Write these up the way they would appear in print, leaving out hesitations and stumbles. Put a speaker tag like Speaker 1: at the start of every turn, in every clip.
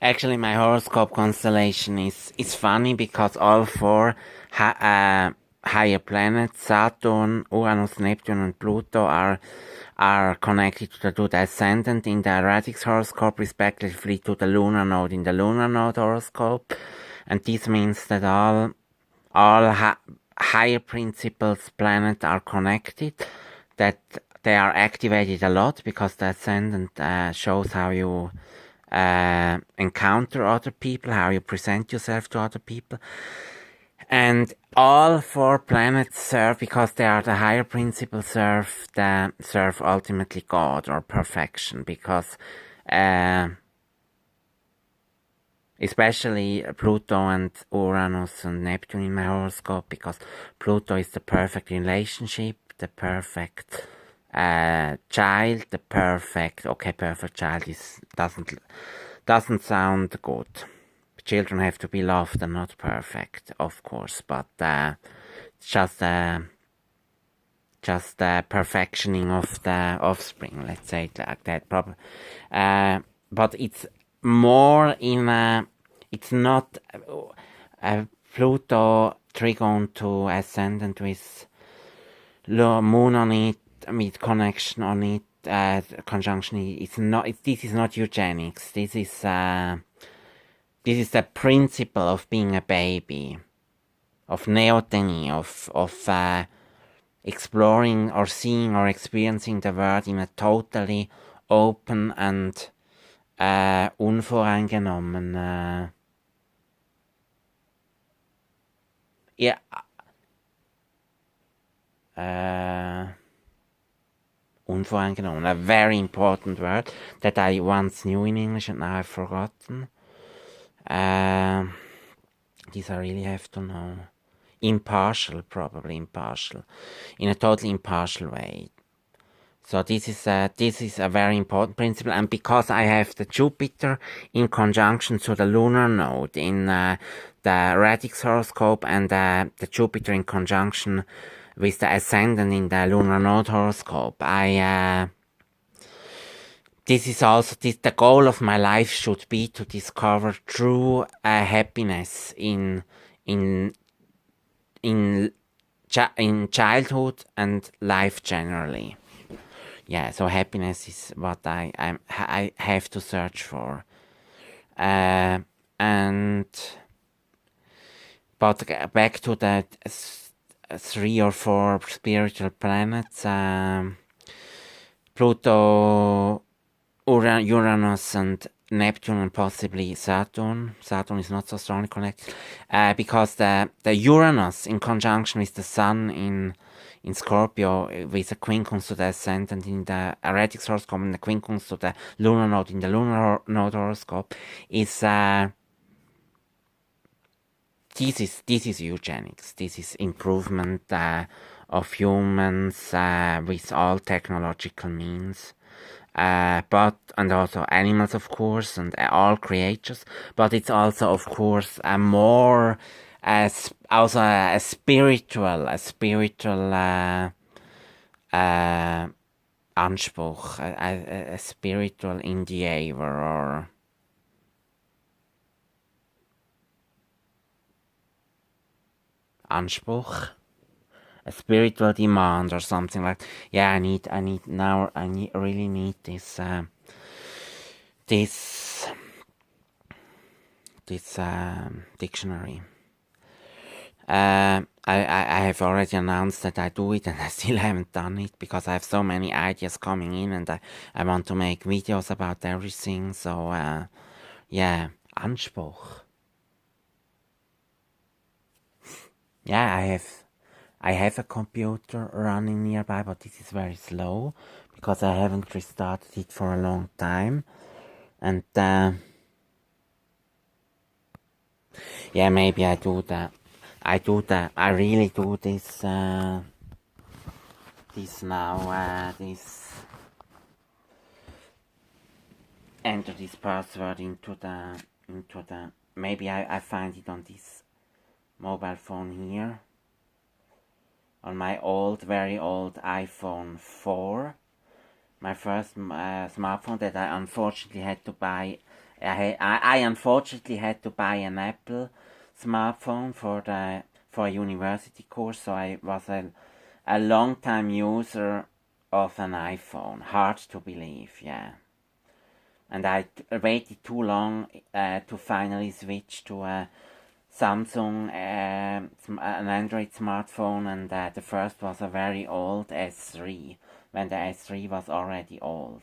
Speaker 1: Actually, my horoscope constellation is funny because all four higher planets, Saturn, Uranus, Neptune, and Pluto, are connected to the ascendant in the radix horoscope, respectively to the lunar node in the lunar node horoscope, and this means that all higher principles planets are connected, that they are activated a lot because the ascendant shows how you encounter other people, how you present yourself to other people. And all four planets serve, because they are the higher principles, serve ultimately God or perfection, because especially Pluto and Uranus and Neptune in my horoscope, because Pluto is the perfect relationship, the perfect child, perfect child doesn't sound good. Children have to be loved and not perfect, of course, but just perfectioning of the offspring, let's say it like that. Probably, but it's more it's not Pluto trigon to ascendant with moon on it, with connection on it, conjunction. It's not. This is not eugenics. This is the principle of being a baby, of neoteny, of exploring or seeing or experiencing the world in a totally open and unvoreingenommen. Yeah. Unvoreingenommen, a very important word that I once knew in English and now I've forgotten. This I really have to know. Probably impartial, in a totally impartial way. So this is a very important principle, and because I have the Jupiter in conjunction to the lunar node in the radix horoscope, and the Jupiter in conjunction with the ascendant in the lunar node horoscope, this is also the goal of my life should be to discover true happiness in childhood and life generally. Yeah, so happiness is what I have to search for. But back to the 3 or 4 spiritual planets, Pluto, Uranus, and Neptune, and possibly Saturn. Saturn is not so strongly connected, because the Uranus in conjunction with the Sun in Scorpio, with a quincunx to the ascendant in the radix horoscope and the quincunx to the lunar node in the lunar node horoscope, is this is eugenics. This is improvement of humans with all technological means. But and also animals, of course, and all creatures. But it's also, of course, a more also a spiritual Anspruch, a spiritual endeavor, or Anspruch, a spiritual demand, or something like. Yeah, I really need this dictionary. I have already announced that I do it, and I still haven't done it because I have so many ideas coming in, and I want to make videos about everything. So yeah, Anspruch. Yeah, I have a computer running nearby, but this is very slow because I haven't restarted it for a long time. And yeah, maybe I do that. I really do this now. Enter this password into the. Maybe I find it on this mobile phone here. On my very old iPhone 4. My first smartphone that I unfortunately had to buy I unfortunately had to buy an Apple smartphone for a university course, so I was a long time user of an iPhone. Hard to believe, yeah. And I waited too long to finally switch to a Samsung, an Android smartphone, and the first was a very old S3, when the S3 was already old.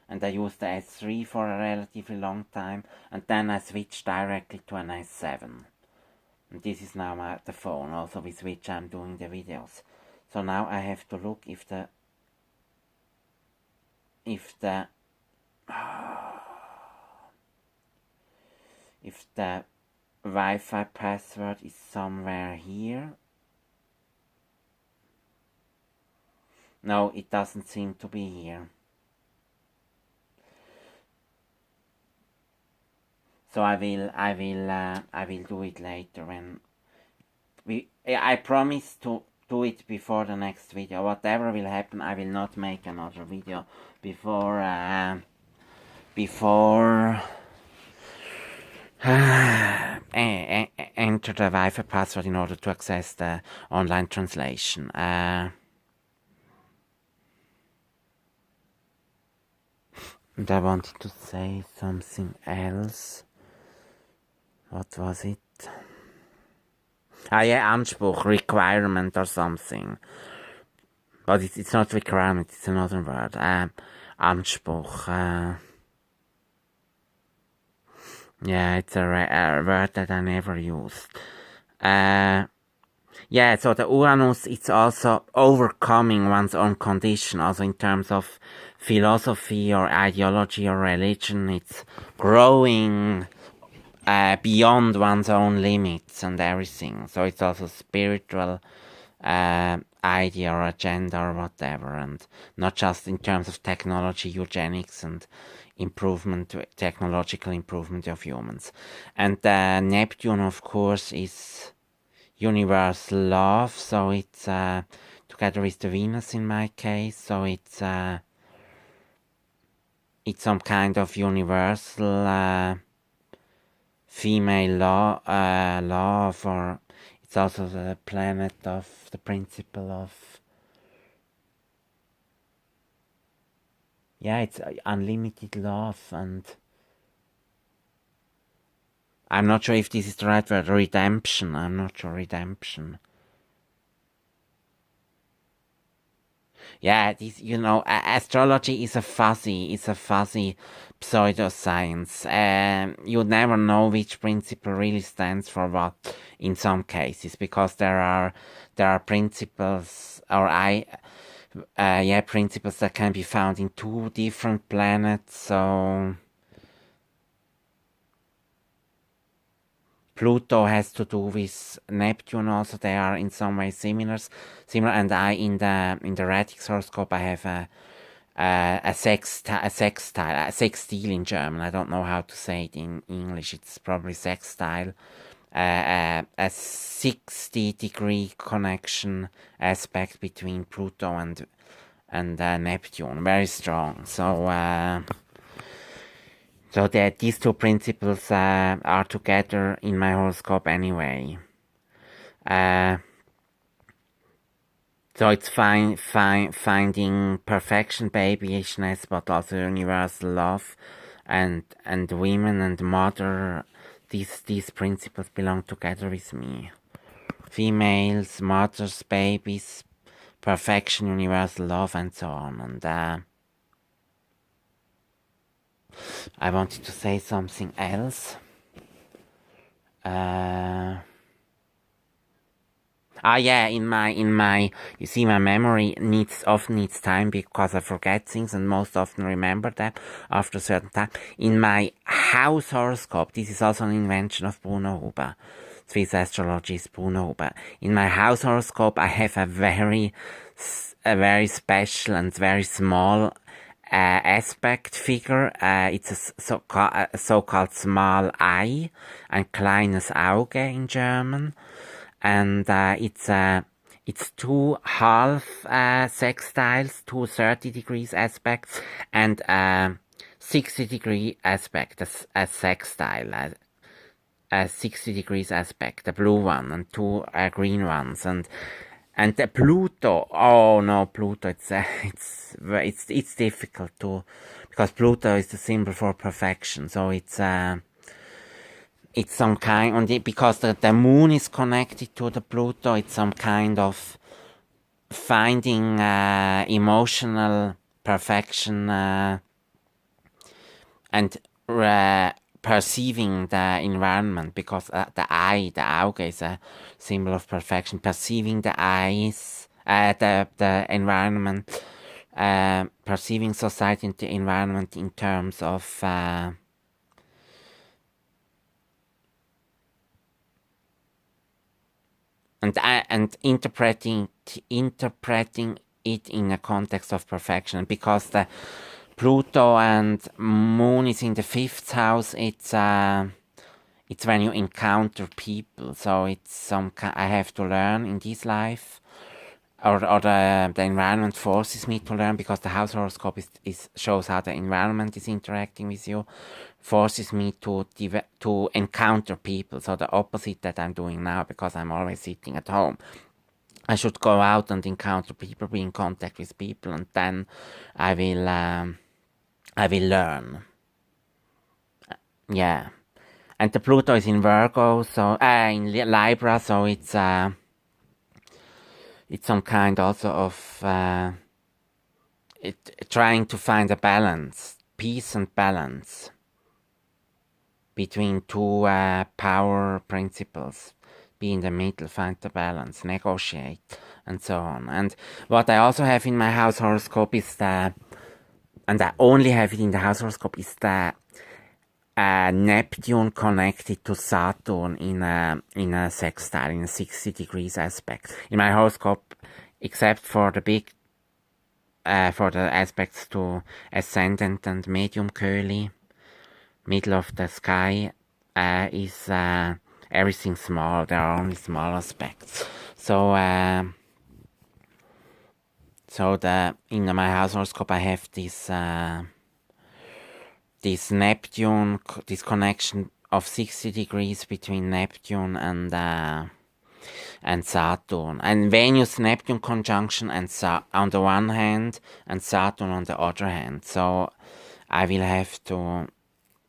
Speaker 1: And I used the S3 for a relatively long time, and then I switched directly to an S7. And this is now the phone, also with which I'm doing the videos. So now I have to look if the Wi-Fi password is somewhere here. No, it doesn't seem to be here. So I will do it later when I promise to do it before the next video. Whatever will happen, I will not make another video before enter the Wi-Fi password in order to access the online translation. And I wanted to say something else. What was it? Yeah, Anspruch, requirement or something. But it's not requirement, it's another word. Anspruch. Yeah, it's a word that I never used. Yeah, so the Uranus, it's also overcoming one's own condition, also in terms of philosophy or ideology or religion. It's growing beyond one's own limits and everything. So it's also spiritual idea or agenda or whatever, and not just in terms of technology, eugenics, and technological improvement of humans. And Neptune, of course, is universal love, so it's together with the Venus in my case, so it's some kind of universal female love, or it's also the planet of the principle of, yeah, it's unlimited love, and I'm not sure if this is the right word, redemption, I'm not sure, redemption. Yeah, this, astrology is a fuzzy pseudoscience. You never know which principle really stands for what in some cases, because there are principles, or principles that can be found in two different planets, so Pluto has to do with Neptune also. They are in some way similar, and I in the Radix horoscope I have a sextile in German. I don't know how to say it in English. It's probably sextile. A 60-degree connection aspect between Pluto and Neptune, very strong. So that these two principles are together in my horoscope anyway. So it's finding perfection, babyishness, but also universal love, and women and mother. These principles belong together with me. Females, mothers, babies, perfection, universal love, and so on. And I wanted to say something else. Yeah, in my, you see, my memory often needs time because I forget things and most often remember them after a certain time. In my house horoscope, this is also an invention of Bruno Huber. Swiss astrologist Bruno Huber. In my house horoscope, I have a very special and very small aspect figure. It's a so-called small eye, ein kleines Auge in German, and it's two half sextiles, two 30 degrees aspects, and 60-degree aspect, a sextile, a 60 degrees aspect, a blue one and two green ones, and the Pluto. Oh no, Pluto! It's difficult to, because Pluto is the symbol for perfection. So it's some kind, and because the moon is connected to the Pluto, it's some kind of finding emotional perfection and perceiving the environment, because the Auge is a symbol of perfection. Perceiving the eyes, the environment, perceiving society and the environment in terms of and interpreting it in a context of perfection. Because the Pluto and Moon is in the 5th house, it's when you encounter people. So it's I have to learn in this life, or the environment forces me to learn, because the house horoscope shows how the environment is interacting with you, forces me to encounter people. So the opposite that I'm doing now, because I'm always sitting at home. I should go out and encounter people, be in contact with people, and then I will learn. Yeah. And the Pluto is in Virgo, so in Libra, so it's some kind also of trying to find a balance, peace and balance between two power principles. Be in the middle, find the balance, negotiate, and so on. And what I also have in my house horoscope is and I only have it in the house horoscope, is the Neptune connected to Saturn in a sextile, in a 60 degrees aspect. In my horoscope, except for the aspects to ascendant and medium curly, middle of the sky, is everything small. There are only small aspects. So in my house horoscope I have this Neptune, this connection of 60 degrees between Neptune and Saturn, and Venus Neptune conjunction, and on the one hand, and Saturn on the other hand. So I will have to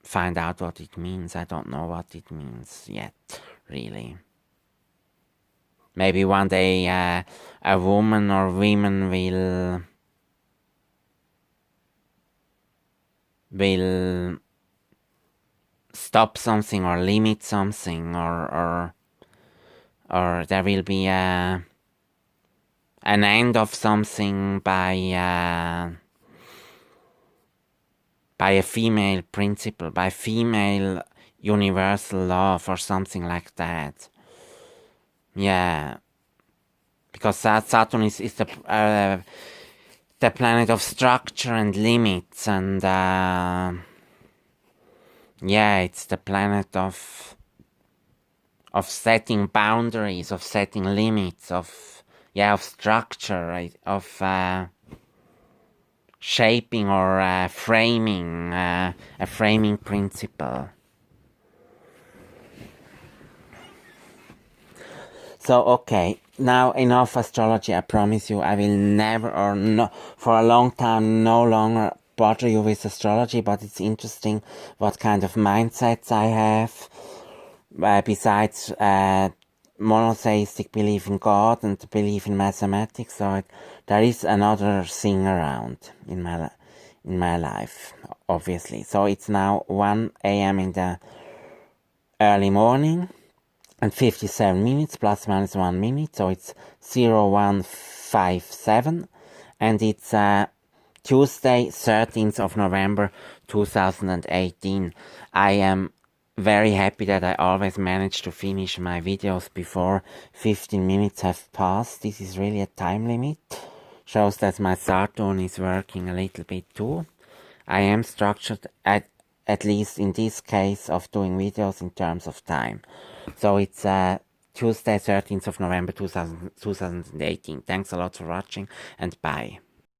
Speaker 1: find out what it means. I don't know what it means yet, really. Maybe one day a woman or women will stop something or limit something, or there will be an end of something by a female principle, by female universal love, or something like that. Yeah, because Saturn is the planet of structure and limits, and it's the planet of setting boundaries, of setting limits, of structure, right? Of shaping or framing, a framing principle. So, okay, now enough astrology. I promise you I will never, or no, for a long time, no longer bother you with astrology, but it's interesting what kind of mindsets I have, besides monotheistic belief in God and belief in mathematics. So there is another thing around in my life, obviously. So it's now 1 a.m. in the early morning, and 57 minutes, plus minus 1 minute, so it's 0157, and it's Tuesday, 13th of November, 2018. I am very happy that I always manage to finish my videos before 15 minutes have passed. This is really a time limit. Shows that my Saturn is working a little bit too. I am structured, at least in this case, of doing videos in terms of time. So it's Tuesday, 13th of November, 2018. Thanks a lot for watching, and bye.